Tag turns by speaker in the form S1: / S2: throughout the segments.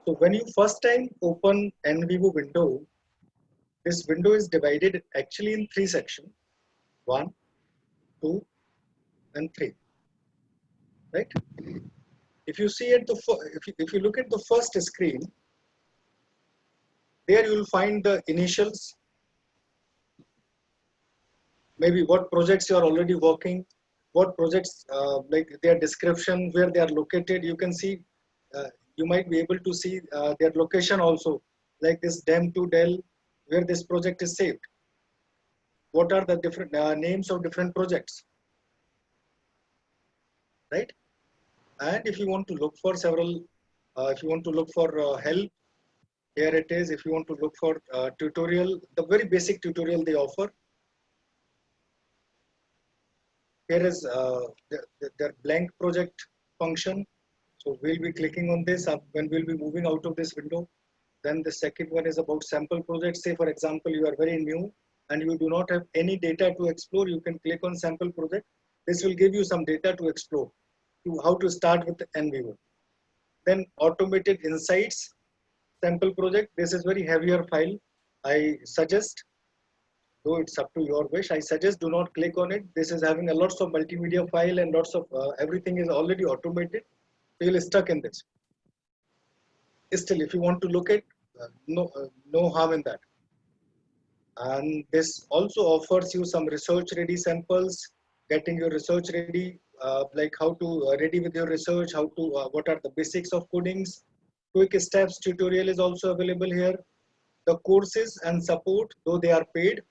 S1: So when you first time open NVivo window, this window is divided actually in three sections: 1, 2, and 3. Right? If you see at the if you look at the first screen, there you will find the initials, maybe what projects you are already working, what projects like their description, where they are located. You can see, you might be able to see their location also, like this DEM to Dell, where this project is saved. What are the different names of different projects, right? And if you want to look for several, if you want to look for help, here it is. If you want to look for tutorial, the very basic tutorial they offer, here is their blank project function. So we'll be clicking on this when we'll be moving out of this window. Then the second one is about sample projects. Say for example, you are very new and you do not have any data to explore. You can click on sample project. This will give you some data to explore, to how to start with NVivo. Then automated insights, sample project. This is very heavier file. I suggest, though it's up to your wish, I suggest do not click on it. This is having a lots of multimedia file and lots of everything is already automated. So you'll stuck in this. Still, if you want to look at, no harm in that. And this also offers you some research ready samples, getting your research ready, like how to ready with your research, how to what are the basics of codings. Quick steps tutorial is also available here. The courses and support, though they are paid.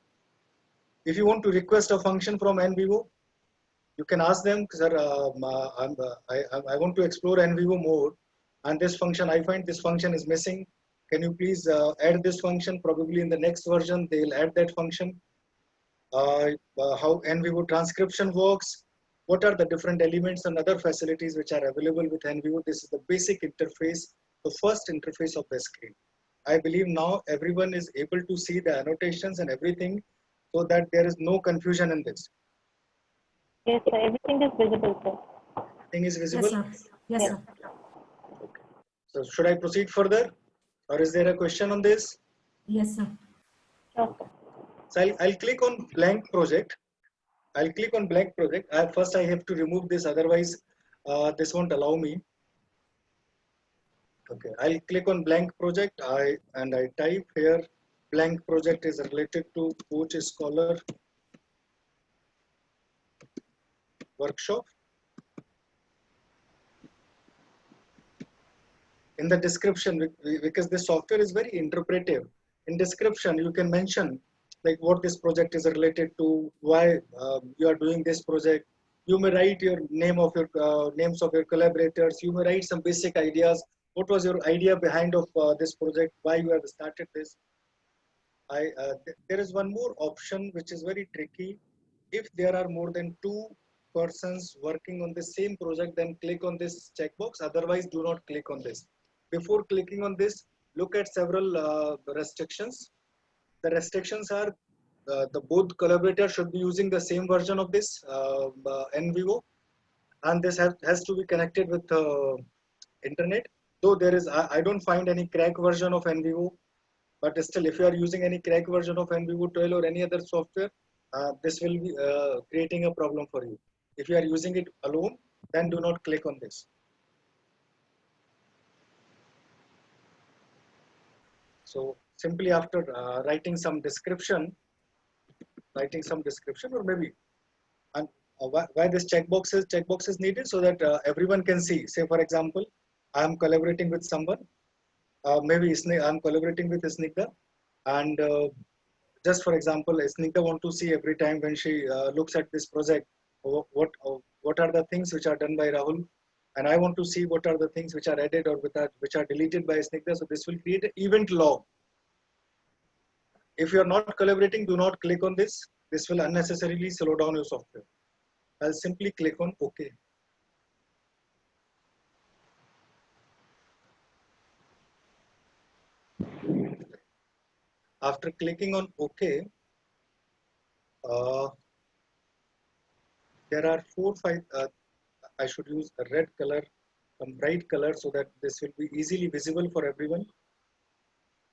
S1: If you want to request a function from NVivo, you can ask them, sir, I want to explore NVivo more, and this function, I find this function is missing. Can you please add this function? Probably in the next version, they'll add that function. How NVivo transcription works, what are the different elements and other facilities which are available with NVivo. This is the basic interface, the first interface of the screen. I believe now everyone is able to see the annotations and everything, so that there is no confusion in this.
S2: Yes, sir. Everything is visible, sir.
S1: Everything is visible?
S3: Yes, sir. Yes, sir.
S1: Okay. So should I proceed further? Or is there a question on this?
S3: Yes, sir.
S2: Sure, sir.
S1: So I'll click on blank project. I'll click on blank project. First I have to remove this, otherwise this won't allow me. Okay, I'll click on blank project. I type here blank project is related to Coach Scholar workshop. In the description, because this software is very interpretive, in description you can mention like what this project is related to, why you are doing this project. You may write your name of your names of your collaborators. You may write some basic ideas. What was your idea behind of this project? Why you have started this? There is one more option which is very tricky. If there are more than 2 persons working on the same project, then click on this checkbox. Otherwise, do not click on this. Before clicking on this, look at several restrictions. The restrictions are the both collaborators should be using the same version of this NVivo, and this has to be connected with internet. Though there is, I don't find any crack version of NVivo, but still, if you are using any crack version of NVivo 12 or any other software, this will be creating a problem for you. If you are using it alone, then do not click on this. So simply after writing some description, or maybe, and why this checkbox is needed, so that everyone can see. Say for example, I am collaborating with someone. Maybe I'm collaborating with Snigdha, and just for example, Snigdha want to see every time when she looks at this project, what are the things which are done by Rahul, and I want to see what are the things which are added or which are deleted by Snigdha. So this will create an event log. If you are not collaborating, do not click on this. This will unnecessarily slow down your software. I'll simply click on OK. After clicking on OK, there are 4, 5. I should use a red color some bright color so that this will be easily visible for everyone.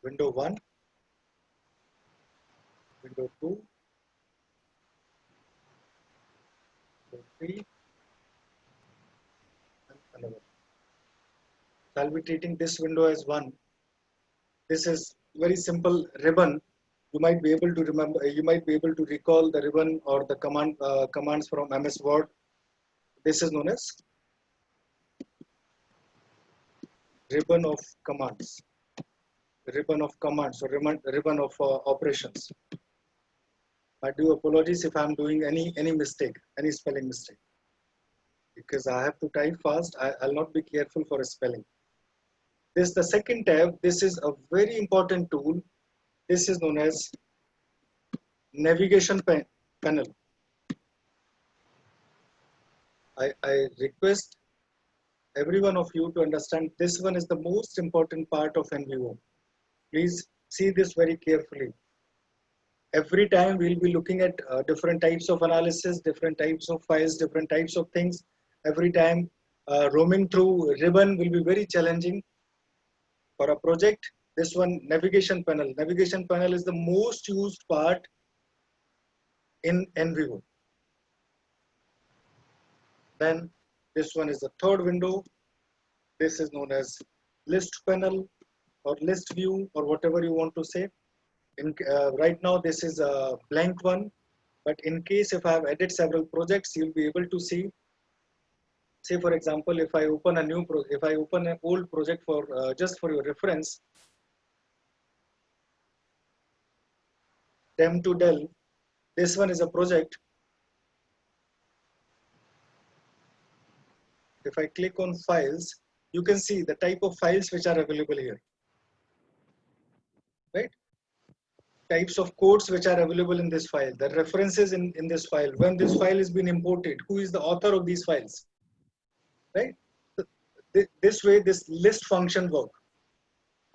S1: Window 1, window 2, window 3, and another. So I'll be treating this window as one. This is very simple ribbon. You might be able to remember, you might be able to recall the ribbon or the commands from MS Word. This is known as ribbon of commands, ribbon of commands, or ribbon of operations. I do apologies if I'm doing any mistake, any spelling mistake, because I have to type fast. I'll not be careful for spelling. This the second tab. This is a very important tool. This is known as navigation panel. I request every one of you to understand this one is the most important part of NVO. Please see this very carefully. Every time we'll be looking at different types of analysis, different types of files, different types of things. Every time roaming through ribbon will be very challenging. For a project, this one navigation panel. Navigation panel is the most used part in NVO. Then this one is the third window. This is known as list panel or list view or whatever you want to say. Right now this is a blank one, but in case if I have added several projects, you'll be able to see. Say for example, if I open a new project, if I open an old project for just for your reference, Dem to Dell, this one is a project. If I click on files, you can see the type of files which are available here, right? Types of codes which are available in this file, the references in this file, when this file is being imported, who is the author of these files, right? This way, this list function work.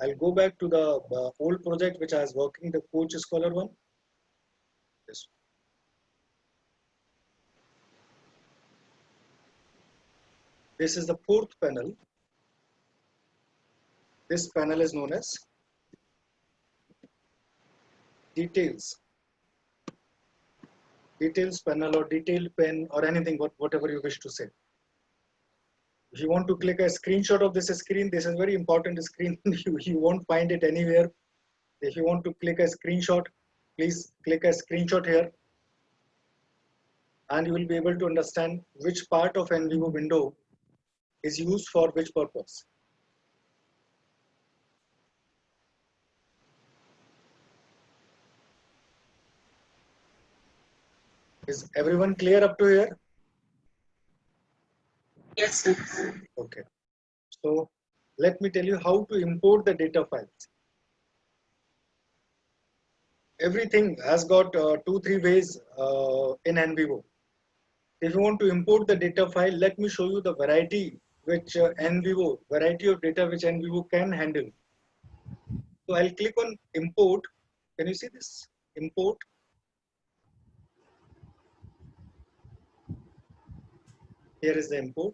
S1: I'll go back to the old project which I was working, the Coach Scholar one. This. This is the fourth panel. This panel is known as details. Details panel or detailed pen or anything, whatever you wish to say. If you want to click a screenshot of this screen, this is very important screen. you won't find it anywhere. If you want to click a screenshot, please click a screenshot here. And you will be able to understand which part of NVO window is used for which purpose. Is everyone clear up to here?
S3: Yes, sir.
S1: Okay. So let me tell you how to import the data files. Everything has got 2-3 ways in NVO. If you want to import the data file, let me show you the variety which variety of data which NVO can handle. So I'll click on import. Can you see this? Import. Here is the import.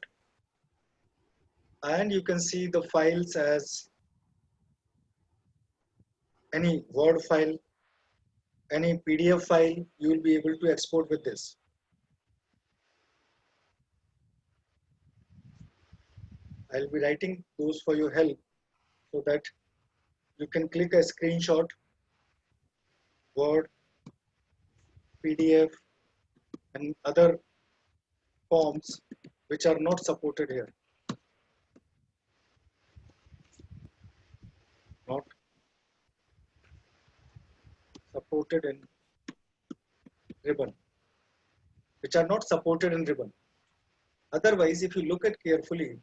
S1: And you can see the files as any Word file, any PDF file, you will be able to export with this. I'll be writing those for your help so that you can click a screenshot, Word, PDF, and other forms which are not supported here. Not supported in ribbon, which are not supported in ribbon. Otherwise, if you look at carefully,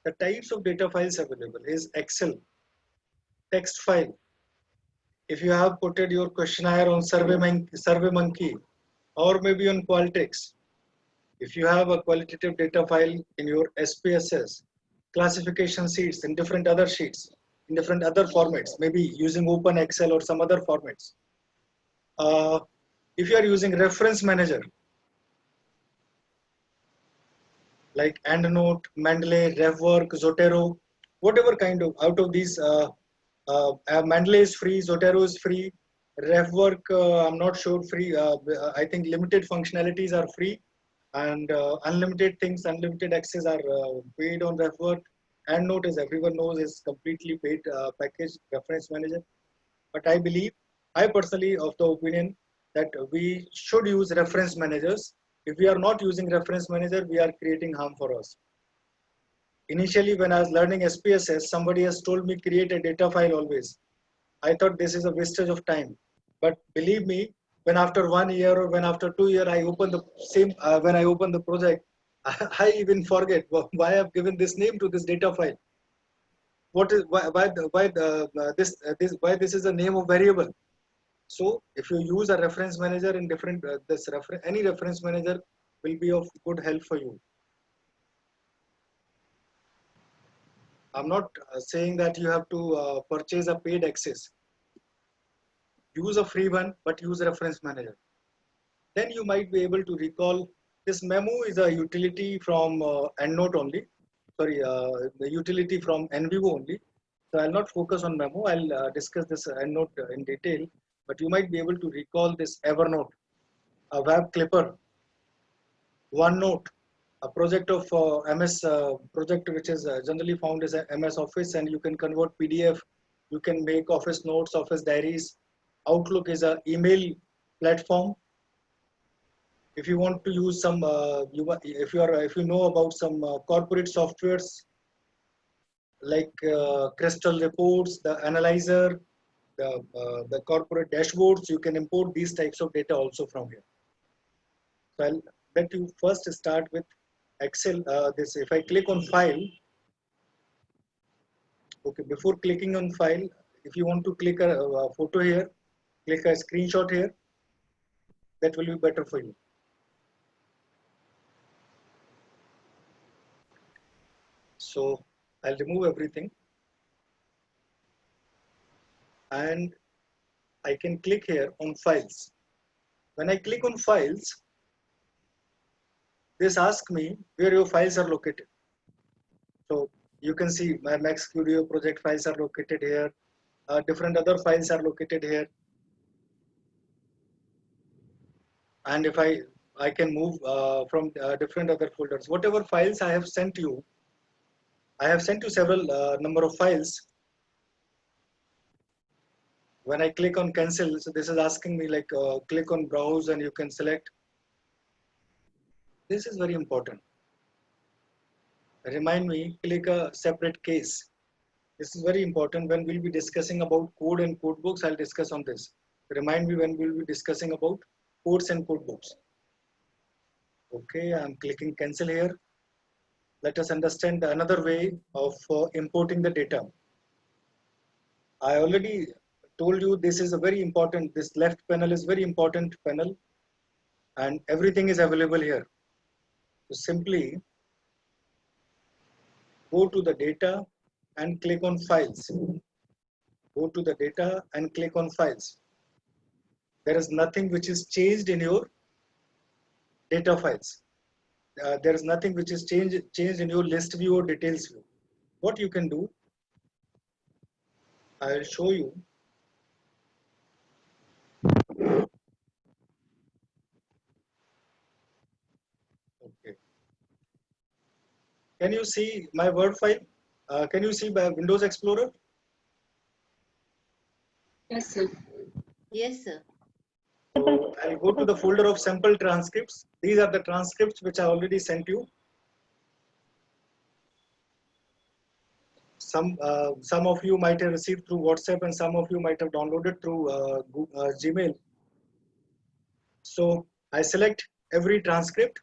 S1: the types of data files available is Excel, text file. If you have put your questionnaire on SurveyMonkey or maybe on Qualtrics, if you have a qualitative data file in your SPSS, classification sheets in different other sheets, in different other formats, maybe using Open Excel or some other formats. If you are using reference manager, like EndNote, Mendeley, RevWork, Zotero, whatever kind of out of these. Mendeley is free, Zotero is free, RevWork I'm not sure free. I think limited functionalities are free, and unlimited things, unlimited access are paid on RevWork. EndNote, as everyone knows, is completely paid package reference manager. But I believe, I personally of the opinion that we should use reference managers. If we are not using reference manager, we are creating harm for us. Initially, when I was learning SPSS, somebody has told me create a data file always. I thought this is a wastage of time. But believe me, when after 1 year or when after 2 year, I open the same, when I open the project, I even forget why I've given this name to this data file. What is why this is the name of variable. So if you use a reference manager in different any reference manager will be of good help for you. I'm not saying that you have to purchase a paid access. Use a free one, but use a reference manager. Then you might be able to recall this memo is a utility from EndNote only. Sorry, the utility from NVivo only. So I'll not focus on memo. I'll discuss this EndNote in detail. But you might be able to recall this Evernote, a web clipper, OneNote, a project of MS project which is generally found as a MS Office, and you can convert PDF. You can make Office notes, Office diaries. Outlook is a email platform. If you want to use some, if you know about some corporate softwares like Crystal Reports, the Analyzer, the corporate dashboards, you can import these types of data also from here. So I'll let you first start with Excel. This, if I click on File, okay. Before clicking on File, if you want to click a photo here, click a screenshot here. That will be better for you. So I'll remove everything, and I can click here on Files. When I click on Files, this asks me where your files are located. So you can see my Mac Studio project files are located here. Different other files are located here. And if I can move from different other folders. Whatever files I have sent you, I have sent you several number of files. When I click on cancel, so this is asking me like click on browse and you can select. This is very important. Remind me, click a separate case. This is very important. When we'll be discussing about code and code books, I'll discuss on this. Remind me when we'll be discussing about codes and code books. Okay, I'm clicking cancel here. Let us understand another way of importing the data. I already told you this is a very important, this left panel is very important panel, and everything is available here. So simply go to the data and click on files. Go to the data and click on files. There is nothing which is changed in your data files. There is nothing which is changed in your list view or details view. What you can do, I will show you. Okay. Can you see my Word file? Can you see my Windows Explorer?
S3: Yes, sir. Yes, sir.
S1: So I'll go to the folder of sample transcripts. These are the transcripts which I already sent you. Some of you might have received through WhatsApp, and some of you might have downloaded through Gmail. So I select every transcript.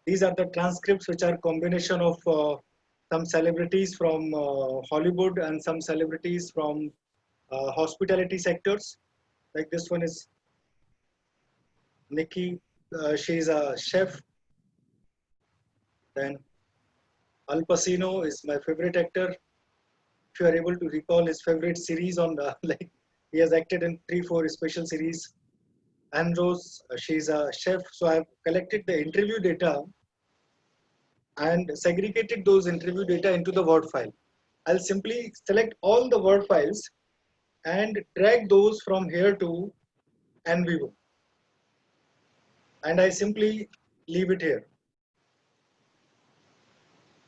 S1: These are the transcripts which are combination of some celebrities from Hollywood and some celebrities from hospitality sectors. Like this one is Nikki. She's a chef. Then Al Pacino is my favorite actor. If you are able to recall his favorite series on the, like he has acted in 3-4 special series. Anne Rose, she's a chef. So I've collected the interview data and segregated those interview data into the Word file. I'll simply select all the Word files and drag those from here to NVivo. And I simply leave it here.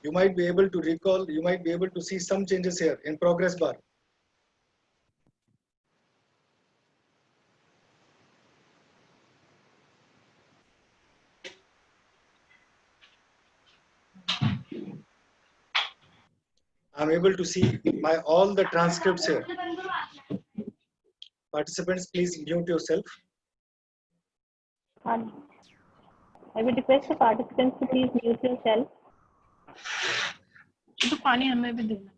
S1: You might be able to recall, you might be able to see some changes here in progress bar. I'm able to see my all the transcripts here. Participants, please mute yourself.
S2: And I would request the participants to please mute yourself.
S4: तो पानी हमें भी देना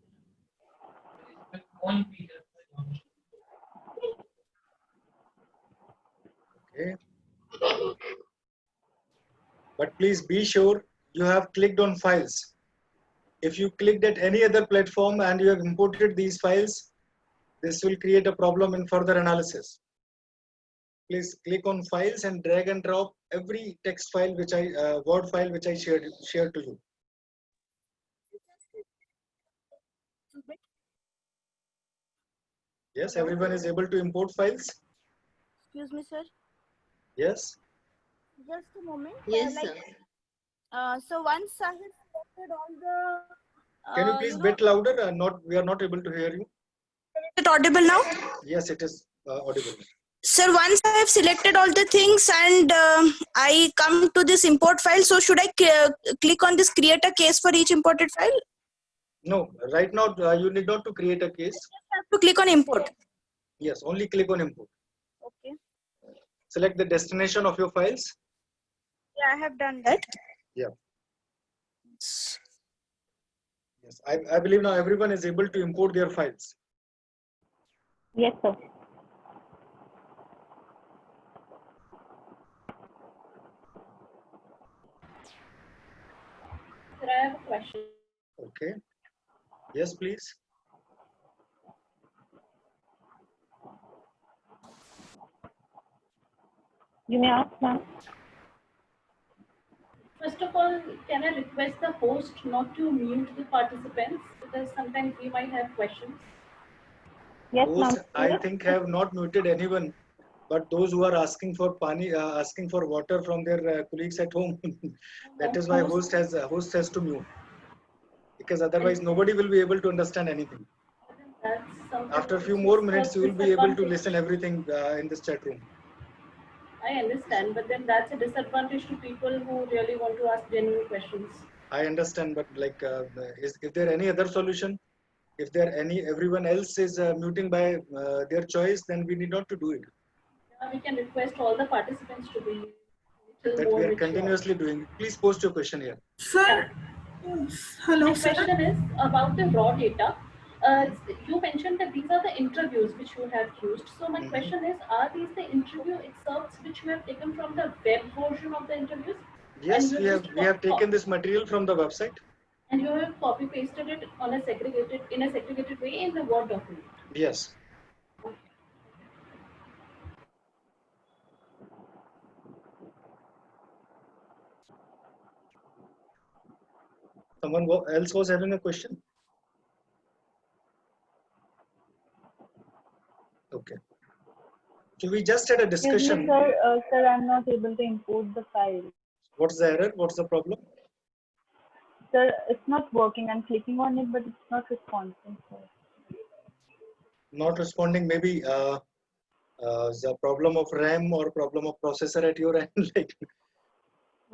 S1: Okay. But please be sure you have clicked on files. If you clicked at any other platform and you have imported these files, this will create a problem in further analysis. Please click on files and drag and drop every text file which Word file which I shared to you. Yes, everyone is able to import files.
S5: Excuse me, sir.
S1: Yes.
S5: Just a moment.
S3: Yes, sir.
S5: So once I have selected all the.
S1: Can you please bit louder? We are not able to hear you.
S5: Is it audible now?
S1: Yes, it is audible.
S5: Sir, once I have selected all the things and I come to this import file, so should I click on this create a case for each imported file?
S1: No, right now you need not to create a case.
S5: I have to click on import.
S1: Yes, only click on import.
S5: Okay.
S1: Select the destination of your files.
S5: Yeah, I have done that.
S1: Yeah. Yes, I believe now everyone is able to import their files.
S2: Yes, sir.
S4: Sir, I have a question.
S1: Okay. Yes, please.
S2: You may ask, ma'am.
S4: First of all, can I request the host not to mute the participants because sometimes we might have questions.
S2: Yes, ma'am.
S1: Those I think have not muted anyone, but those who are asking for asking for water from their colleagues at home, that is why host has to mute, because otherwise nobody will be able to understand anything.
S4: That's something
S1: After a few
S4: which
S1: more
S4: is
S1: minutes,
S4: a
S1: you will be able to
S4: disadvantage.
S1: listen everything in this chat room.
S4: I understand, but then that's a disadvantage to people who really want to ask genuine questions.
S1: I understand, but like, is there any other solution? If everyone else is muting by their choice, then we need not to do it.
S4: We can request all the participants to be little
S1: That
S4: more
S1: we are
S4: mature.
S1: continuously doing. Please post your question here.
S6: Sir, hello,
S4: My
S6: sir.
S4: question is about the raw data. You mentioned that these are the interviews which you have used. So my question is, are these the interview excerpts which you have taken from the web version of the interviews?
S1: Yes,
S4: And
S1: we have taken this material from the website.
S4: And you have copy pasted it on a segregated way in the Word document.
S1: Yes. Someone else was having a question? Okay. So we just had a discussion.
S2: Sir, I'm not able to import the file.
S1: What's the error? What's the problem?
S2: Sir, it's not working. I'm clicking on it, but it's not responding. Sir.
S1: Not responding. Maybe the problem of RAM or problem of processor at your end. Like,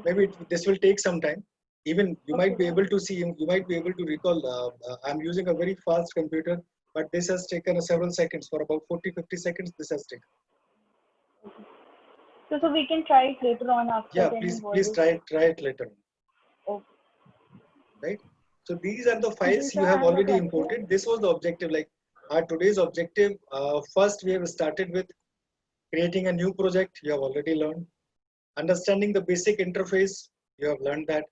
S1: maybe this will take some time. Even you might be able to see. You might be able to recall. I'm using a very fast computer, but this has taken several seconds. For about 40-50 seconds, this has taken.
S2: So we can try it later on after.
S1: Yeah, please try it later.
S2: Okay.
S1: Right. So these are the files you have already imported. This was the objective. Like our today's objective. First, we have started with creating a new project. You have already learned. Understanding the basic interface. You have learned that.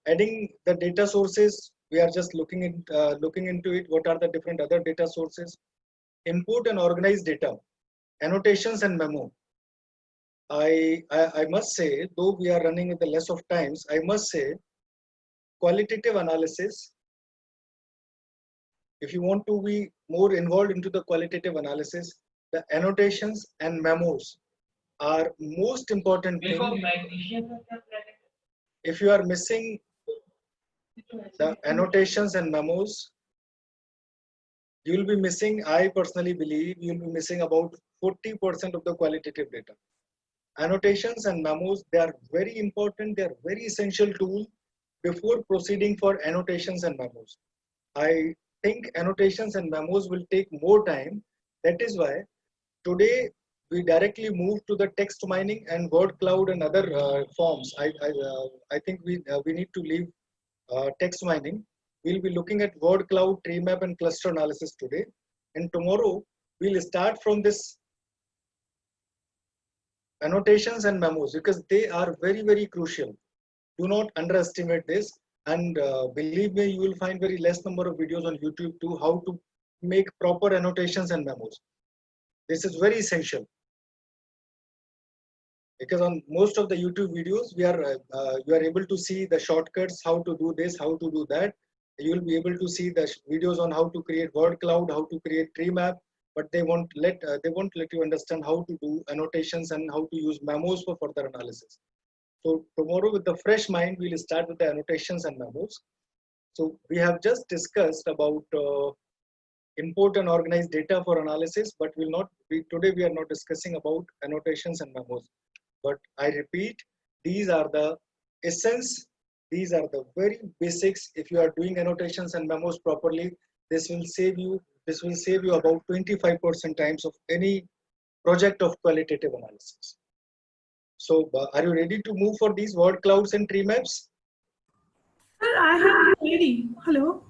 S1: Adding the data sources. We are just looking into it. What are the different other data sources? Import and organize data. Annotations and memo. I must say, though we are running with the less of times, I must say, qualitative analysis, if you want to be more involved into the qualitative analysis, the annotations and memos are most important thing. If you are missing the annotations and memos, you will be missing, I personally believe, you will be missing about 40% of the qualitative data. Annotations and memos, they are very important, they are very essential tool before proceeding for annotations and memos. I think annotations and memos will take more time. That is why today we directly move to the text mining and word cloud and other forms. I think we need to leave text mining. We'll be looking at word cloud, tree map, and cluster analysis today. And tomorrow we'll start from this annotations and memos because they are very, very crucial. Do not underestimate this. And believe me, you will find very less number of videos on YouTube too, how to make proper annotations and memos. This is very essential. Because on most of the YouTube videos, you are able to see the shortcuts, how to do this, how to do that. You will be able to see the videos on how to create word cloud, how to create tree map, but they won't let you understand how to do annotations and how to use memos for further analysis. So tomorrow, with the fresh mind, we'll start with the annotations and memos. So we have just discussed about import and organize data for analysis, but today we are not discussing about annotations and memos. But I repeat, these are the essence. These are the very basics. If you are doing annotations and memos properly, this will save you about 25% times of any project of qualitative analysis. So are you ready to move for these word clouds and tree maps?
S6: Sir, I have a query. Hello.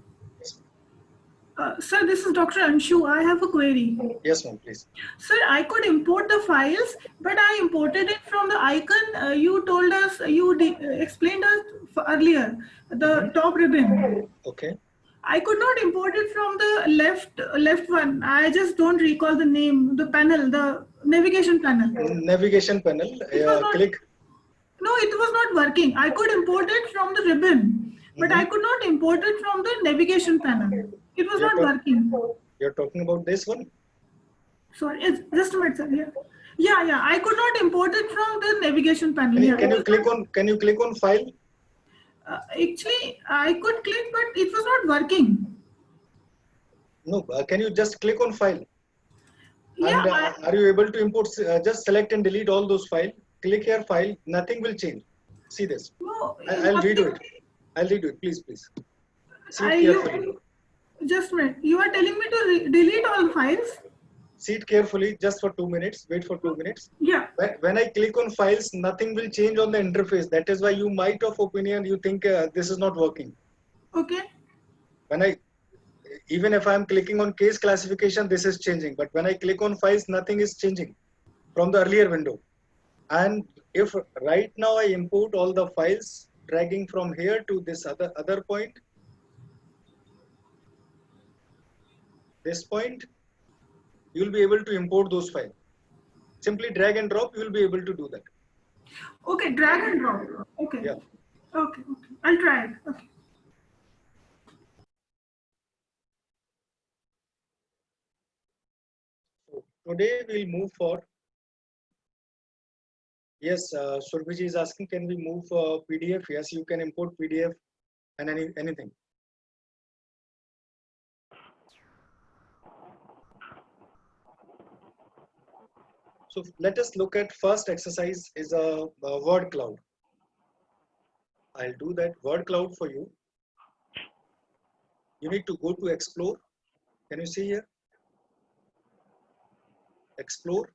S6: Sir, this is Dr. Anshu. I have a query.
S1: Yes, ma'am, please.
S6: Sir, I could import the files, but I imported it from the icon you told us, explained us earlier, the top ribbon.
S1: Okay.
S6: I could not import it from the left one. I just don't recall the name, the panel, the navigation panel.
S1: Navigation panel, click.
S6: No, it was not working. I could import it from the ribbon, but I could not import it from the navigation panel. It was not working.
S1: You're talking about this one?
S6: Sorry, just a minute, sir. Yeah. I could not import it from the navigation panel.
S1: Can you click on file?
S6: Actually, I could click, but it was not working.
S1: No, can you just click on file?
S6: Yeah.
S1: And are you able to import? Just select and delete all those files. Click here, file. Nothing will change. See this.
S6: No,
S1: I'll redo it. I'll redo it. Please. See it carefully.
S6: Just a minute. You are telling me to delete all files?
S1: See it carefully, just for 2 minutes. Wait for 2 minutes.
S6: Yeah.
S1: When I click on files, nothing will change on the interface. That is why you might have opinion. You think this is not working.
S6: Okay.
S1: Even if I'm clicking on case classification, this is changing. But when I click on files, nothing is changing from the earlier window. And if right now I import all the files, dragging from here to this other point, this point, you'll be able to import those files. Simply drag and drop, you'll be able to do that.
S6: Okay, drag and drop. Okay.
S1: Yeah.
S6: Okay. I'll try it. Okay.
S1: So today we'll move for. Yes, Surbhiji is asking, can we move PDF? Yes, you can import PDF and anything. So let us look at first exercise is a word cloud. I'll do that word cloud for you. You need to go to explore. Can you see here? Explore.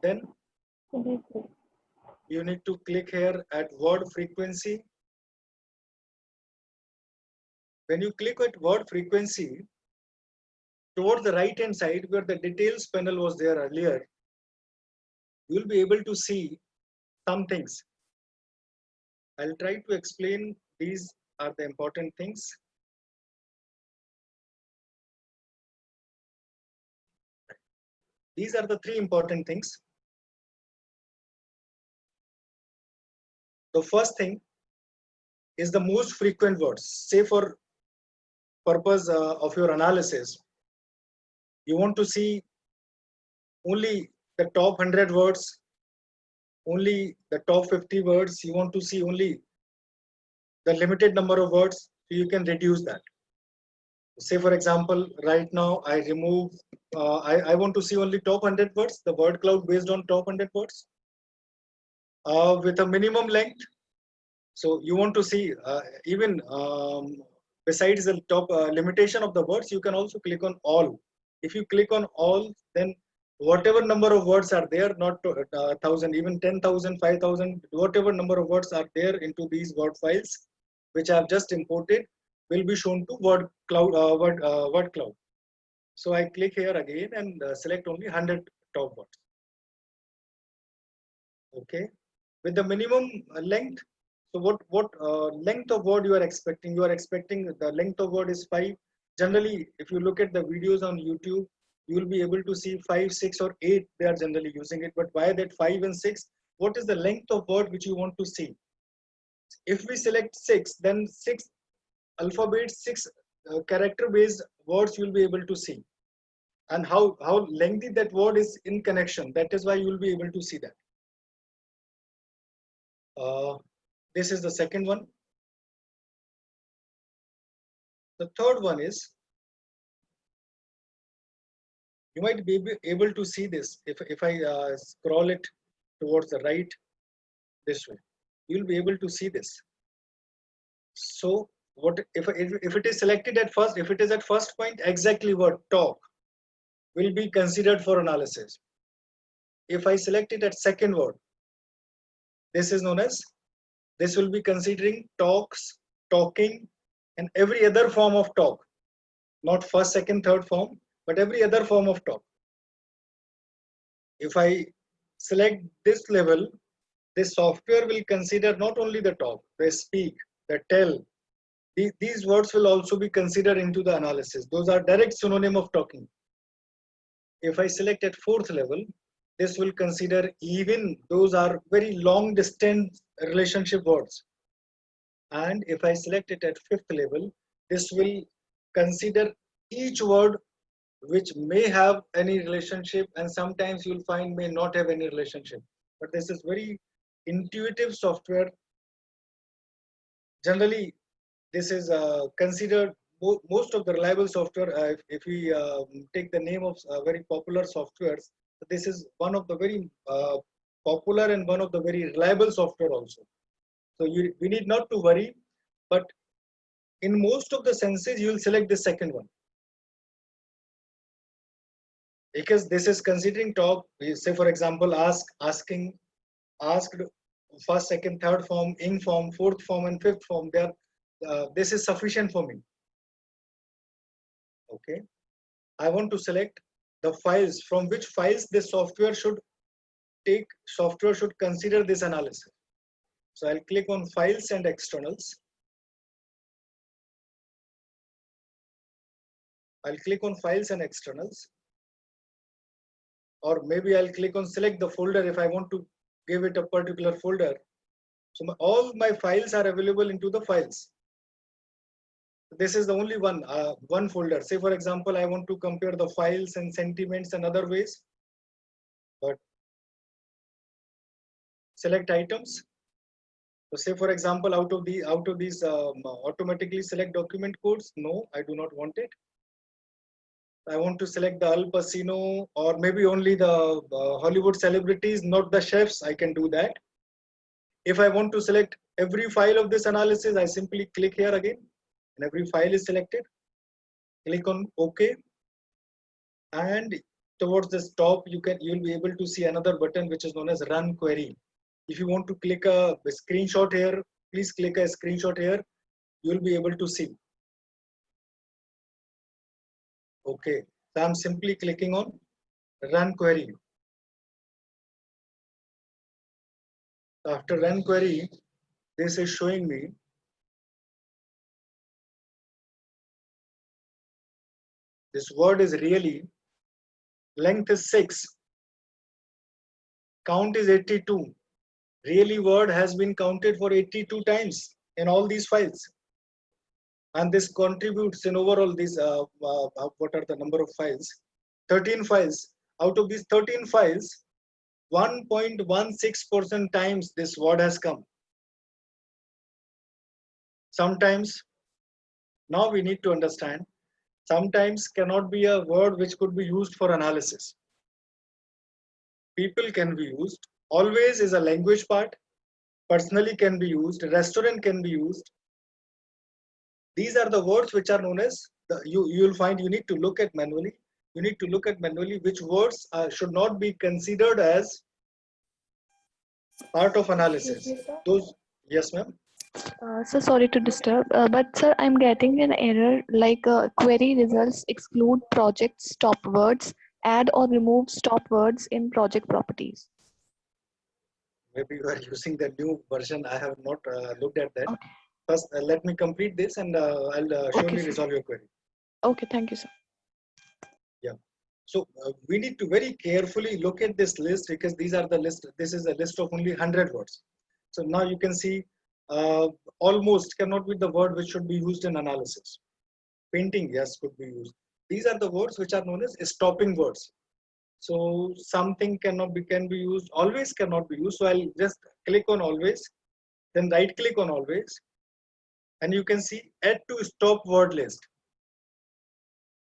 S1: Then you need to click here at word frequency. When you click at word frequency, towards the right hand side where the details panel was there earlier, you'll be able to see some things. I'll try to explain. These are the important things. These are the three important things. the first thing is the most frequent words. Say for purpose of your analysis, you want to see only the top 100 words, only the top 50 words. You want to see only the limited number of words, so you can reduce that. Say for example, right now I remove, I want to see only top 100 words, the word cloud based on top 100 words with a minimum length. So you want to see even besides the top limitation of the words, you can also click on all. If you click on all, then whatever number of words are there, not 1,000, even 10,000, 5,000, whatever number of words are there into these word files, which I have just imported, will be shown to word cloud. Word cloud. So I click here again and select only 100 top words. Okay, with the minimum length. So what length of word you are expecting? You are expecting the length of word is 5. Generally, if you look at the videos on YouTube, you will be able to see 5, 6, or 8. They are generally using it. But why that 5 and 6? What is the length of word which you want to see? If we select 6, then 6 alphabet, 6 character based words you will be able to see. And how lengthy that word is in connection. That is why you will be able to see that. This is the second one. The third one is, you might be able to see this if I scroll it towards the right this way. You'll be able to see this. So what if it is selected at first? If it is at first point, exactly what talk will be considered for analysis. If I select it at second word, this is known as, this will be considering talks, talking, and every other form of talk, not first, second, third form, but every other form of talk. If I select this level, this software will consider not only the talk, the speak, the tell. These words will also be considered into the analysis. Those are direct synonym of talking. If I select at fourth level, this will consider even those are very long distance relationship words. And if I select it at fifth level, this will consider each word which may have any relationship, and sometimes you'll find may not have any relationship. But this is very intuitive software. Generally, this is considered most of the reliable software. If we take the name of very popular softwares, this is one of the very popular and one of the very reliable software also. So we need not to worry, but in most of the senses, you will select the second one. Because this is considering talk. Say for example, asking, asked, first, second, third form, ing form, fourth form, and fifth form. This is sufficient for me. Okay, I want to select the files from which files this software should take. Software should consider this analysis. So I'll click on files and externals. I'll click on files and externals. Or maybe I'll click on select the folder if I want to give it a particular folder. So all my files are available into the files. This is the only one folder. Say for example, I want to compare the files and sentiments and other ways. But select items. So say for example, out of these automatically select document codes. No, I do not want it. I want to select the Al Pacino or maybe only the Hollywood celebrities, not the chefs. I can do that. If I want to select every file of this analysis, I simply click here again, and every file is selected. Click on OK, and towards this top, you'll be able to see another button which is known as Run Query. If you want to click a screenshot here, please click a screenshot here. You'll be able to see. Okay, so I'm simply clicking on Run Query. After Run Query, this is showing me this word is really, length is 6, count is 82, Really word has been counted for 82 times in all these files. And this contributes in overall these, what are the number of files? 13 files. Out of these 13 files, 1.16% times this word has come. Sometimes, now we need to understand, sometimes cannot be a word which could be used for analysis. People can be used. Always is a language part. Personally can be used. Restaurant can be used. These are the words which are known as, you'll find you need to look at manually. You need to look at manually which words should not be considered as part of analysis. Those, yes ma'am.
S7: So sorry to disturb, but sir, I'm getting an error like query results exclude project stop words, add or remove stop words in project properties.
S1: Maybe you are using the new version. I have not looked at that.
S7: Okay.
S1: First, let me complete this and I'll surely
S7: sir.
S1: resolve your query.
S7: Okay, thank you, sir.
S1: So we need to very carefully look at this list because these are the list. This is a list of only 100 words. So now you can see almost cannot be the word which should be used in analysis. Painting, yes, could be used. These are the words which are known as stopping words. So something can be used, always cannot be used. So I'll just click on always, then right click on always, and you can see add to stop word list.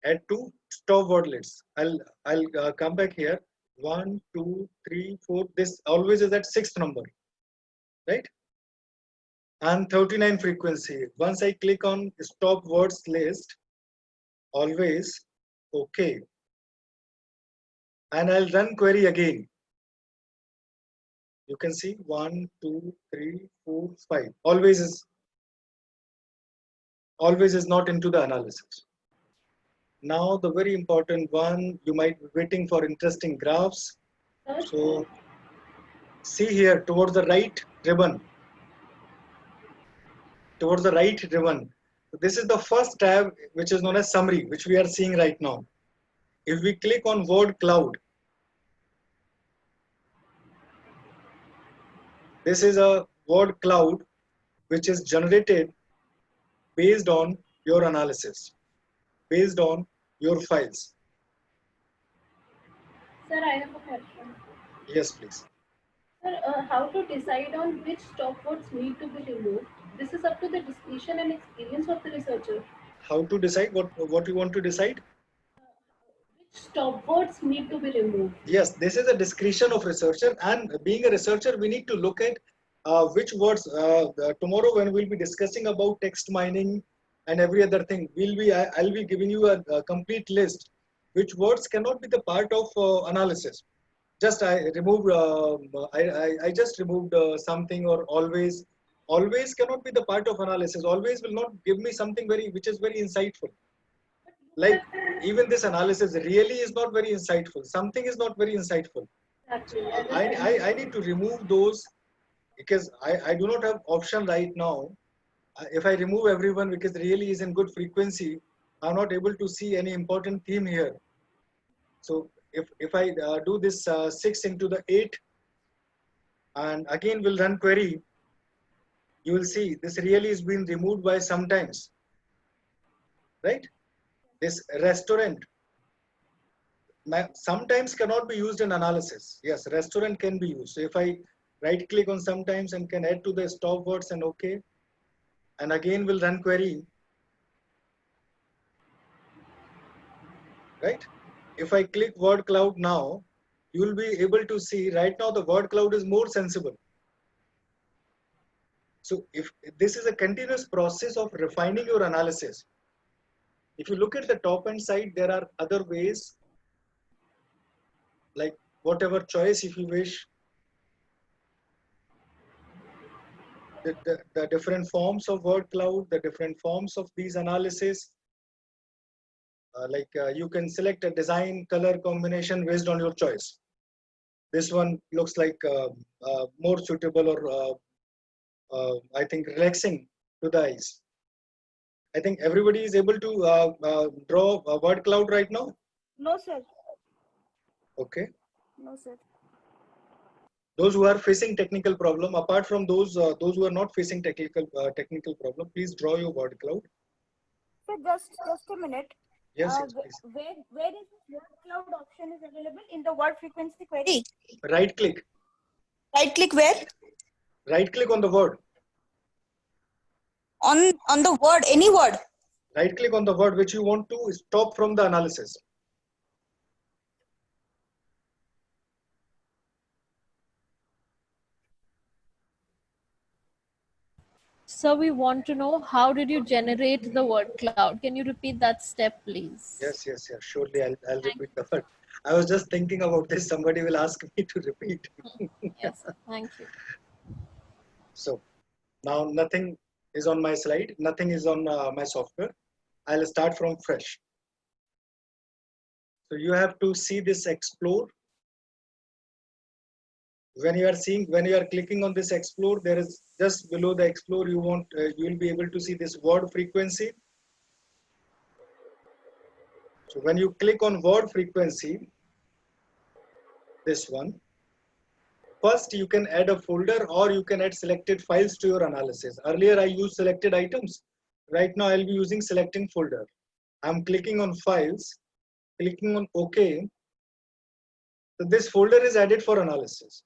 S1: Add to stop word lists. I'll come back here. 1, 2, 3, 4. This always is at 6th number, right? And 39 frequency. Once I click on stop words list, always, okay. And I'll run query again. You can see 1, 2, 3, 4, 5. Always is not into the analysis. Now the very important one, you might be waiting for interesting graphs. So see here towards the right ribbon. Towards the right ribbon. This is the first tab which is known as summary, which we are seeing right now. If we click on word cloud, this is a word cloud which is generated based on your analysis, based on your files.
S4: Sir, I have a question.
S1: Yes, please.
S4: Sir, how to decide on which stop words need to be removed? This is up to the discretion and experience of the researcher.
S1: How to decide what you want to decide?
S4: Which stop words need to be removed?
S1: Yes, this is a discretion of researcher, and being a researcher, we need to look at which words tomorrow when we'll be discussing about text mining and every other thing. I'll be giving you a complete list which words cannot be the part of analysis. Just I removed. I just removed something, or always. Always cannot be the part of analysis. Always will not give me something which is very insightful. Like even this analysis really is not very insightful. Something is not very insightful.
S4: Exactly.
S1: I need to remove those because I do not have option right now. If I remove everyone because really is in good frequency, I'm not able to see any important theme here. So if I do this 6 into the 8 and again will run query, you will see this really is being removed by sometimes, right? This restaurant sometimes cannot be used in analysis. Yes, restaurant can be used. So if I right click on sometimes and can add to the stop words and okay, and again will run query, right? If I click word cloud now, you will be able to see right now the word cloud is more sensible. So if this is a continuous process of refining your analysis, if you look at the top end side, there are other ways, like whatever choice if you wish, the different forms of word cloud, the different forms of these analysis. You can select a design color combination based on your choice. This one looks like more suitable or I think relaxing to the eyes. I think everybody is able to draw a word cloud right now.
S5: No, sir.
S1: Okay.
S5: No, sir.
S1: Those who are facing technical problem, apart from those who are not facing technical problem, please draw your word cloud.
S5: So just a minute.
S1: Yes, yes, please.
S5: Where is this word cloud option is available in the word frequency query?
S1: Right click.
S5: Right click where?
S1: Right click on the word.
S5: On the word, any word.
S1: Right click on the word which you want to stop from the analysis.
S4: So we want to know, how did you generate the word cloud? Can you repeat that step, please?
S1: Yes, surely I'll repeat the word. I was just thinking about this. Somebody will ask me to repeat.
S4: Yes, thank you.
S1: So now nothing is on my slide. Nothing is on my software. I'll start from fresh. So you have to see this explore. When you are clicking on this explore, there is just below the explore, you will be able to see this word frequency. So when you click on word frequency, this one, first you can add a folder or you can add selected files to your analysis. Earlier I used selected items. Right now I'll be using selecting folder. I'm clicking on files, clicking on OK. So this folder is added for analysis.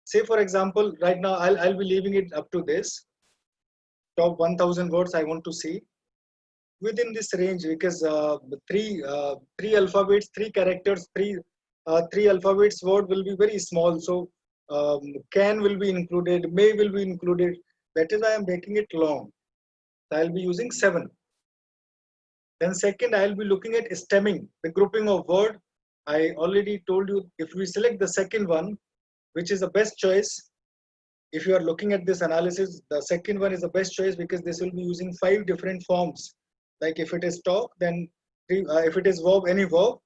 S1: Say for example, right now I'll be leaving it up to this. Top 1000 words I want to see within this range, because three alphabets, three characters, three alphabets word will be very small. So can will be included, may will be included. That is why I'm making it long. So I'll be using 7. Then second, I'll be looking at stemming, the grouping of word. I already told you, if we select the second one, which is the best choice, if you are looking at this analysis, the second one is the best choice because this will be using 5 different forms. Like if it is talk, then if it is verb, any verb,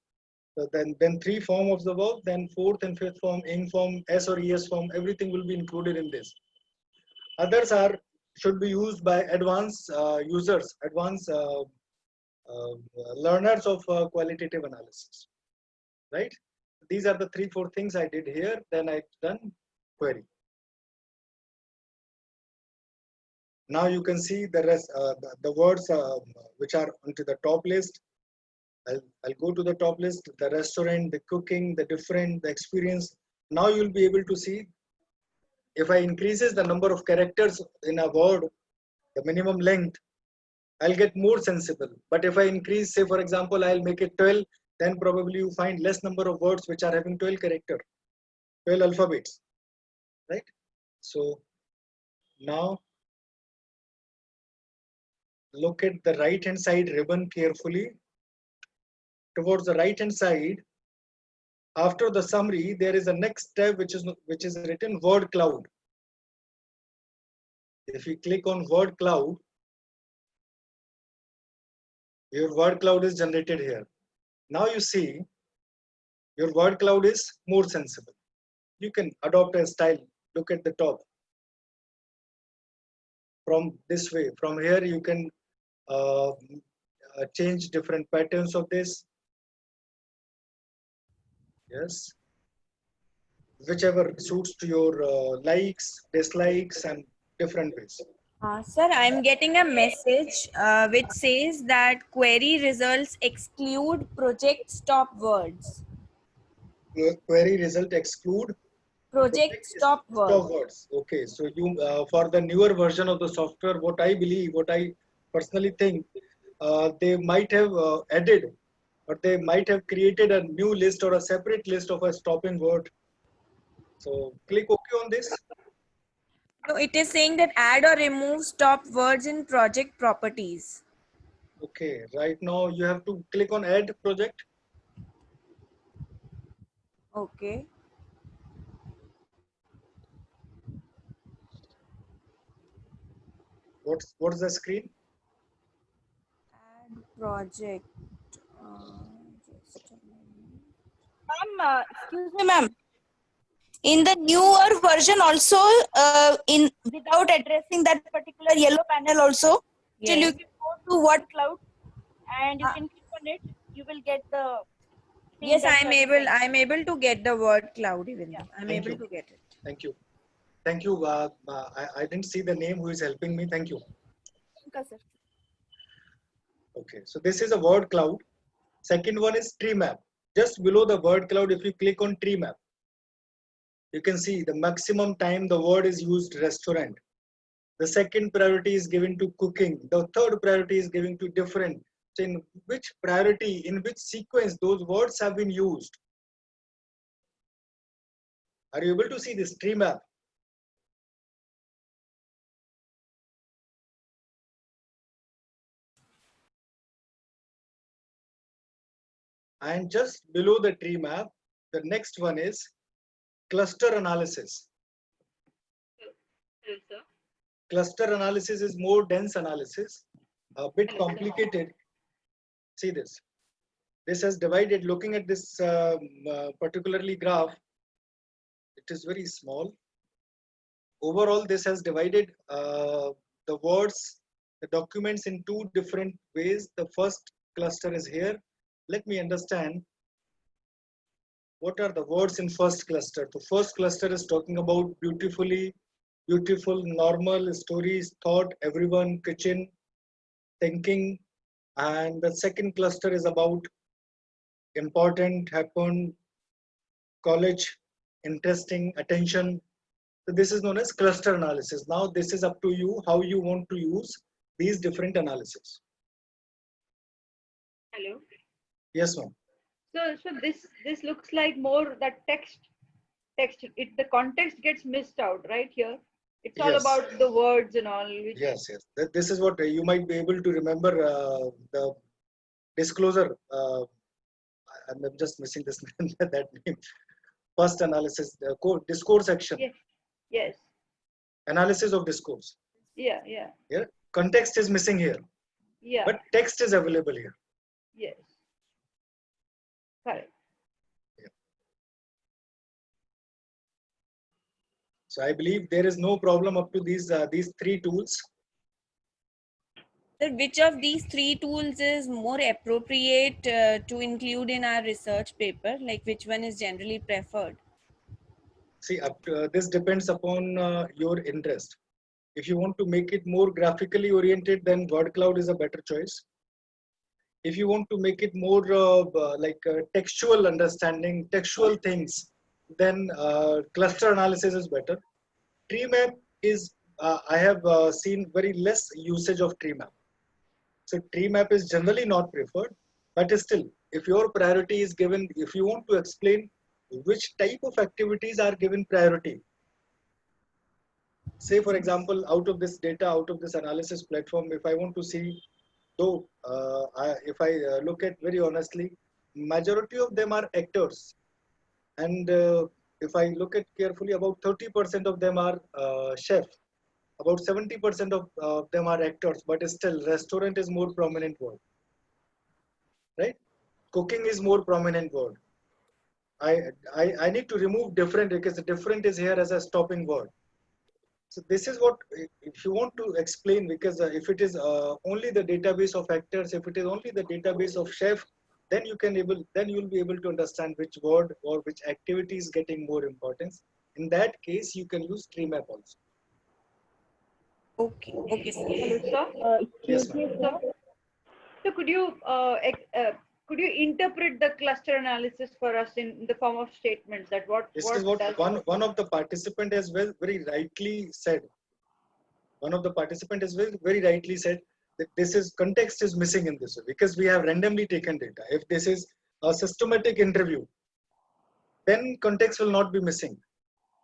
S1: so then 3 form of the verb, then 4th and 5th form, ing form, s or es form, everything will be included in this. Others should be used by advanced users, advanced learners of qualitative analysis, right? These are the 3-4 things I did here. Then I done query. Now you can see the rest, the words which are onto the top list. I'll go to the top list, the restaurant, the cooking, the different, the experience. Now you'll be able to see if I increases the number of characters in a word, the minimum length, I'll get more sensible. But if I increase, say for example, I'll make it 12, then probably you find less number of words which are having 12 character, 12 alphabets, right? So now look at the right hand side ribbon carefully. Towards the right hand side, after the summary, there is a next tab which is written word cloud. If you click on word cloud, your word cloud is generated here. Now you see your word cloud is more sensible. You can adopt a style. Look at the top. From this way, from here you can change different patterns of this. Yes, whichever suits to your likes, dislikes, and different ways.
S5: Sir, I'm getting a message which says that query results exclude project stop words.
S1: Query result exclude
S5: Project stop words.
S1: words. Okay, so you for the newer version of the software, what I personally think, they might have added, or they might have created a new list or a separate list of a stopping word. So click OK on this.
S5: No, it is saying that add or remove stop words in project properties.
S1: Okay, right now you have to click on add project.
S5: Okay.
S1: What's the screen?
S5: Add project. Just a minute. Ma'am, excuse me, ma'am. In the newer version also, in without addressing that particular yellow panel also, till you can go to word cloud and you can click on it, you will get the.
S8: Yes, I'm able to get the word cloud even.
S5: Yeah.
S8: I'm
S1: Thank
S8: able
S1: you.
S8: to get it.
S1: Thank you. Thank you. I didn't see the name who is helping me. Thank you.
S5: Sir.
S1: Okay, so this is a word cloud. Second one is tree map. Just below the word cloud, if you click on tree map, you can see the maximum time the word is used restaurant. The second priority is given to cooking. The third priority is given to different. So in which priority, in which sequence those words have been used. Are you able to see this tree map? And just below the tree map, the next one is cluster analysis.
S8: Hello, sir.
S1: Cluster analysis is more dense analysis, a bit complicated. See this. This has divided, looking at this particularly graph, it is very small. Overall, this has divided the words, the documents in two different ways. The first cluster is here. Let me understand what are the words in first cluster. The first cluster is talking about beautifully, beautiful, normal, stories, thought, everyone, kitchen, thinking. And the second cluster is about important, happened, college, interesting, attention. So this is known as cluster analysis. Now this is up to you how you want to use these different analysis.
S8: Hello.
S1: Yes, ma'am.
S8: So this looks like more that text. The context gets missed out right here. It's all
S1: Yes.
S8: about the words and all. Which,
S1: Yes, yes. This is what you might be able to remember the disclosure. I'm just missing this that name. First analysis, the discourse section.
S8: Yes. Yes.
S1: Analysis of discourse.
S8: Yeah. Yeah.
S1: Here, context is missing here,
S8: Yeah.
S1: but text is available here.
S8: Yes. Correct.
S1: So I believe there is no problem up to these three tools.
S5: Sir, which of these three tools is more appropriate to include in our research paper? Like which one is generally preferred?
S1: See, this depends upon your interest. If you want to make it more graphically oriented, then word cloud is a better choice. If you want to make it more textual understanding, textual things, then cluster analysis is better. Tree map is, I have seen very less usage of tree map. So tree map is generally not preferred, but still, if your priority is given, if you want to explain which type of activities are given priority, say for example, out of this data, out of this analysis platform, if I want to see, though if I look at very honestly, majority of them are actors, and if I look at carefully, about 30% of them are chef, about 70% of them are actors, but still restaurant is more prominent word, right? Cooking is more prominent word. I need to remove different because the different is here as a stopping word. So this is what, if you want to explain, because if it is only the database of actors, if it is only the database of chef, then you will be able to understand which word or which activity is getting more importance. In that case, you can use tree map also.
S5: Okay. Okay, sir.
S8: Hello, sir.
S1: Yes,
S2: Excuse me,
S1: ma'am.
S2: sir.
S8: So could you interpret the cluster analysis for us in the form of statements? That
S1: This is what
S8: does
S1: one of the participant has very rightly said. One of the participant has very rightly said that this is context is missing in this because we have randomly taken data. If this is a systematic interview, then context will not be missing,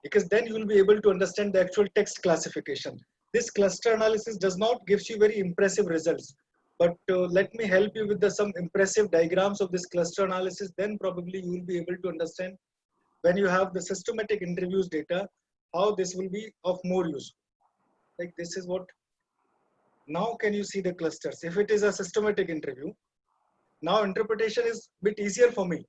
S1: because then you will be able to understand the actual text classification. This cluster analysis does not gives you very impressive results, but let me help you with some impressive diagrams of this cluster analysis. Then probably you will be able to understand when you have the systematic interviews data, how this will be of more use. Like this is what, now can you see the clusters? If it is a systematic interview, now interpretation is a bit easier for me.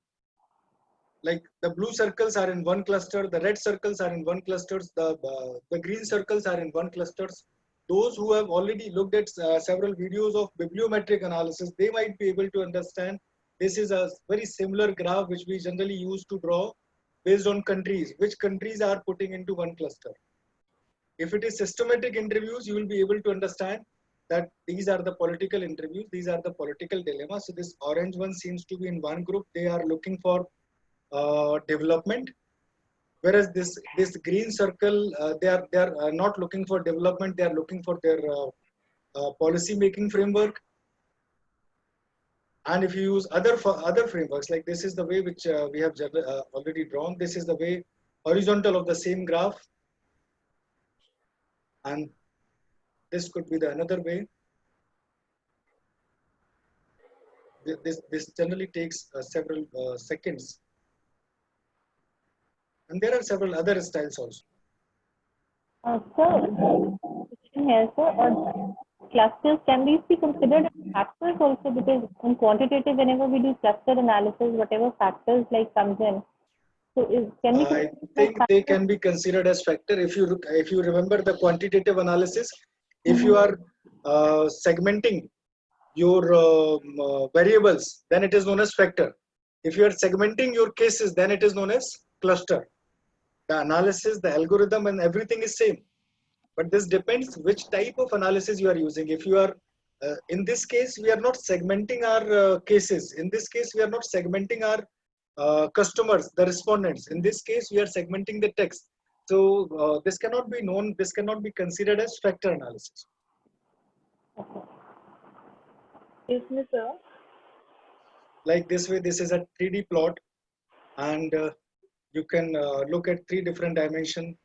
S1: Like the blue circles are in one cluster, the red circles are in one clusters, the green circles are in one clusters. Those who have already looked at several videos of bibliometric analysis, they might be able to understand this is a very similar graph which we generally use to draw based on countries, which countries are putting into one cluster. If it is systematic interviews, you will be able to understand that these are the political interviews, these are the political dilemmas. So this orange one seems to be in one group. They are looking for development, whereas this green circle, they are not looking for development. They are looking for their policy making framework. And if you use other frameworks, like this is the way which we have already drawn. This is the way horizontal of the same graph, and this could be the another way. This generally takes several seconds, and there are several other styles also.
S9: Question here, sir. Clusters, can these be considered as factors also? Because in quantitative, whenever we do cluster analysis, whatever factors like comes in, so can we?
S1: I think they can be considered as factor. If you remember the quantitative analysis, if you are segmenting your variables, then it is known as factor. If you are segmenting your cases, then it is known as cluster. The analysis, the algorithm, and everything is same. But this depends which type of analysis you are using. If you are, in this case, we are not segmenting our cases. In this case, we are not segmenting our customers, the respondents. In this case, we are segmenting the text. So this cannot be known, this cannot be considered as factor analysis.
S2: Yes, sir.
S1: Like this way, this is a 3D plot, and you can look at 3 different dimensions.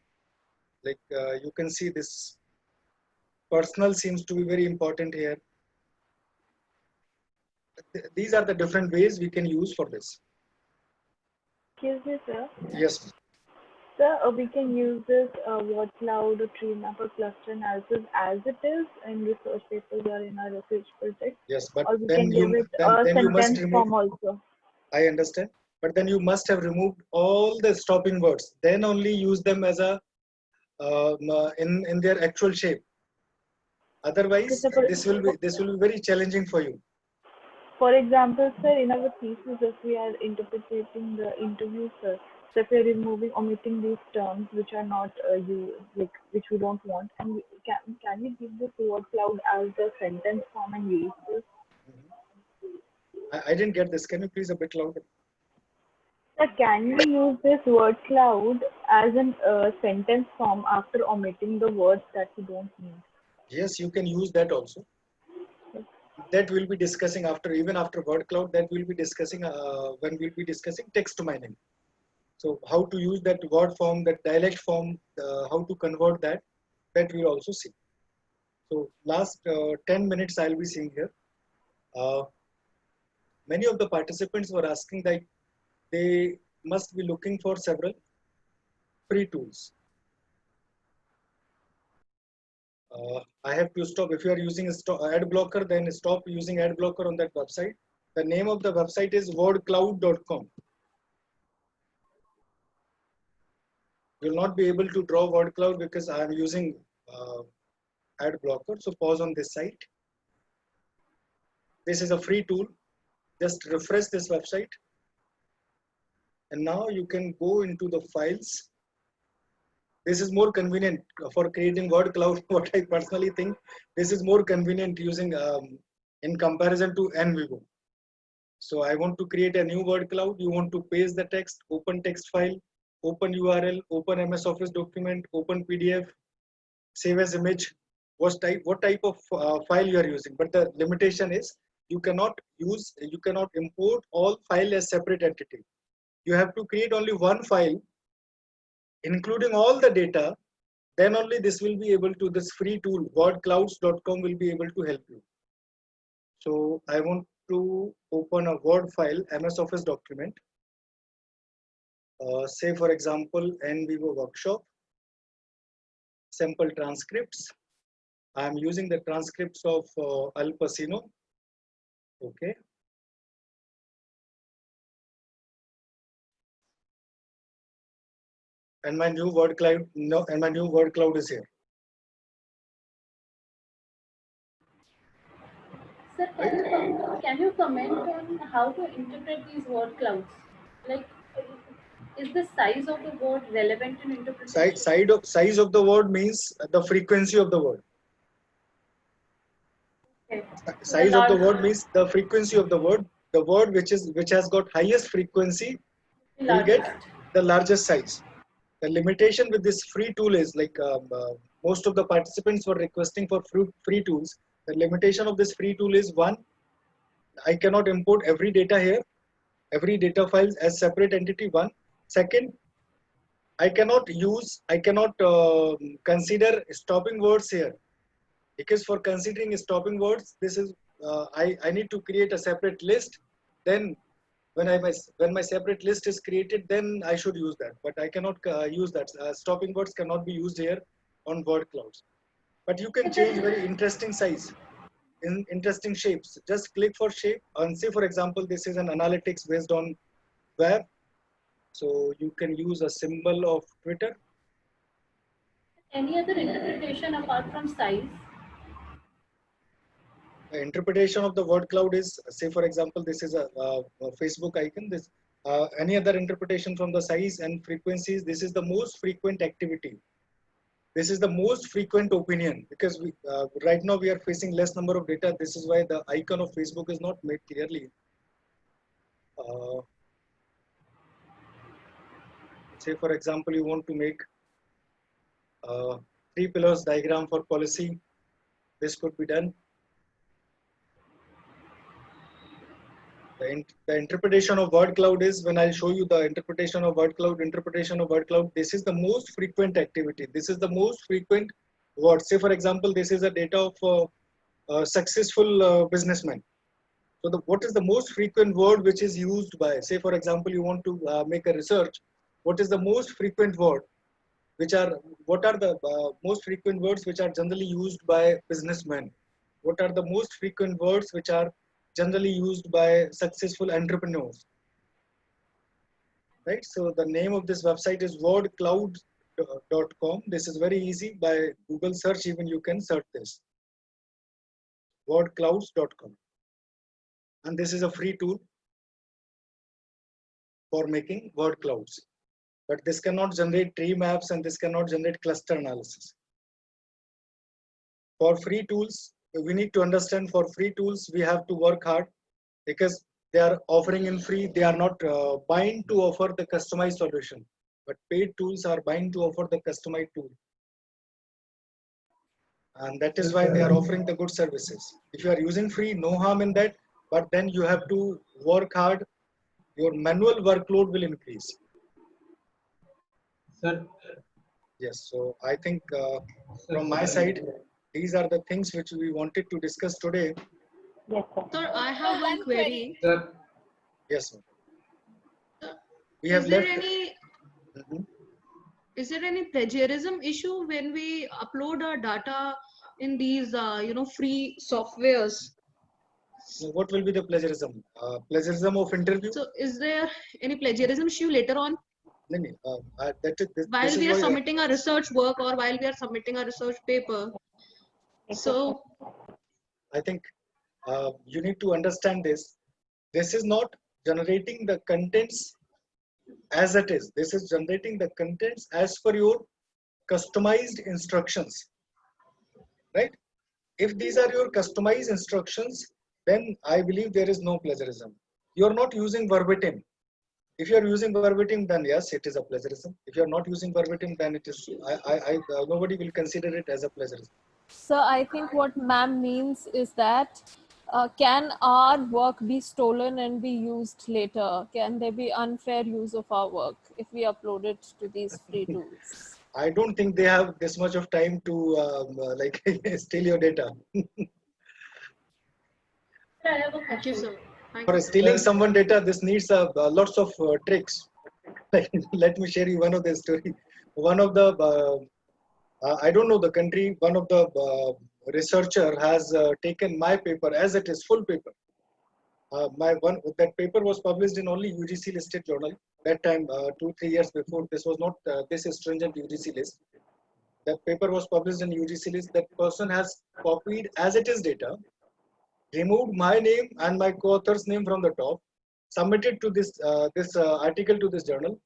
S1: Like you can see this personal seems to be very important here. These are the different ways we can use for this.
S2: Excuse me, sir.
S1: Yes.
S2: Sir, we can use this word cloud or tree map or cluster analysis as it is in research papers or in our research project.
S1: Yes, but
S2: or we
S1: then
S2: can give it
S1: then you must
S2: sentence
S1: remove.
S2: form also.
S1: I understand, but then you must have removed all the stopping words. Then only use them as a in their actual shape. Otherwise, this will be very challenging for you.
S2: For example, sir, in our thesis, if we are interpreting the interview, sir, so if we are omitting these terms which are not which we don't want, and can we give this word cloud as the sentence form and use this?
S1: I didn't get this. Can you please a bit louder?
S2: Sir, can we use this word cloud as a sentence form after omitting the words that we don't need?
S1: Yes, you can use that also. That we'll be discussing even after word cloud. That we'll be discussing when we'll be discussing text mining. So how to use that word form, that dialect form, how to convert that we'll also see. So last 10 minutes I'll be seeing here. Many of the participants were asking that they must be looking for several free tools. I have to stop. If you are using ad blocker, then stop using ad blocker on that website. The name of the website is wordcloud.com. You will not be able to draw word cloud because I am using ad blocker. So pause on this site. This is a free tool. Just refresh this website. And now you can go into the files. This is more convenient for creating word cloud. What I personally think, this is more convenient using in comparison to NVivo. So I want to create a new word cloud. You want to paste the text, open text file, open URL, open MS Office document, open PDF, save as image. What type of file you are using? But the limitation is you cannot import all files as separate entity. You have to create only one file, including all the data. Then only this free tool, wordclouds.com, will be able to help you. So I want to open a Word file, MS Office document. Say for example, NVivo workshop, sample transcripts. I am using the transcripts of Al Pacino. Okay. And my new word cloud is here.
S4: Sir, can you comment on how to interpret these word clouds? Like, Is the size of the word relevant in interpretation?
S1: Size of the word means the frequency of the word.
S4: Okay. So the
S1: Size of the
S4: larger,
S1: word means the frequency of the word. The word which has got highest frequency
S4: the
S1: will
S4: largest.
S1: get the largest size. The limitation with this free tool is like most of the participants were requesting for free tools. The limitation of this free tool is one, I cannot import every data here, every data files as separate entity. One. Second, I cannot consider stopping words here, because for considering stopping words, this is I need to create a separate list. Then when my separate list is created, then I should use that. But I cannot use that. Stopping words cannot be used here on word clouds. But you can change very interesting size, in interesting shapes. Just click for shape and say, for example, this is an analytics based on web. So you can use a symbol of Twitter.
S4: Any other interpretation apart from size?
S1: The interpretation of the word cloud is, say for example, this is a Facebook icon. This any other interpretation from the size and frequencies. This is the most frequent activity. This is the most frequent opinion, because right now we are facing less number of data. This is why the icon of Facebook is not made clearly. Say for example, you want to make 3 pillars diagram for policy. This could be done. The interpretation of word cloud is, when I'll show you the interpretation of word cloud, this is the most frequent activity. This is the most frequent word. Say for example, this is a data of a successful businessman. So what is the most frequent word which is used by, say for example, you want to make a research. What is the most frequent word? What are the most frequent words which are generally used by businessmen? What are the most frequent words which are generally used by successful entrepreneurs? Right. So the name of this website is wordcloud.com. This is very easy. By Google search, even you can search this. Wordclouds.com. And this is a free tool for making word clouds. But this cannot generate tree maps and this cannot generate cluster analysis. For free tools, we need to understand, for free tools, we have to work hard, because they are offering in free. They are not bound to offer the customized solution, but paid tools are bound to offer the customized tool. And that is why they are offering the good services. If you are using free, no harm in that, but then you have to work hard. Your manual workload will increase.
S10: Sir.
S1: Yes, so I think from my side, these are the things which we wanted to discuss today.
S9: Yes, sir.
S3: Sir, I have one query.
S10: Sir.
S1: Yes, sir. We
S3: Is
S1: have
S3: there
S1: left.
S3: any is there any plagiarism issue when we upload our data in these free softwares?
S1: So what will be the plagiarism? Plagiarism of interview?
S3: So is there any plagiarism issue later on? While we are submitting a research work or while we are submitting a research paper? So
S1: I think you need to understand this. This is not generating the contents as it is. This is generating the contents as per your customized instructions, right? If these are your customized instructions, then I believe there is no plagiarism. You are not using verbatim. If you are using verbatim, then yes, it is a plagiarism. If you are not using verbatim, then it is. Nobody will consider it as a plagiarism.
S11: So I think what ma'am means is that can our work be stolen and be used later? Can there be unfair use of our work if we upload it to these free tools?
S1: I don't think they have this much of time to like steal your data.
S4: I have a question, sir.
S1: For stealing someone data, this needs lots of tricks. Let me share you one of the story. One of the I don't know the country. One of the researcher has taken my paper as it is, full paper. That paper was published in only UGC listed journal. That time, 2-3 years before, this was not this stringent UGC list. That paper was published in UGC list. That person has copied as it is data, removed my name and my co-author's name from the top, submitted to this article to this journal,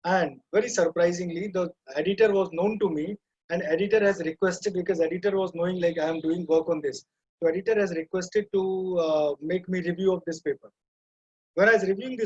S1: And very surprisingly, the editor was known to me, and editor has requested, because editor was knowing like I am doing work on this. So editor has requested to make me review of this paper. When I was reviewing this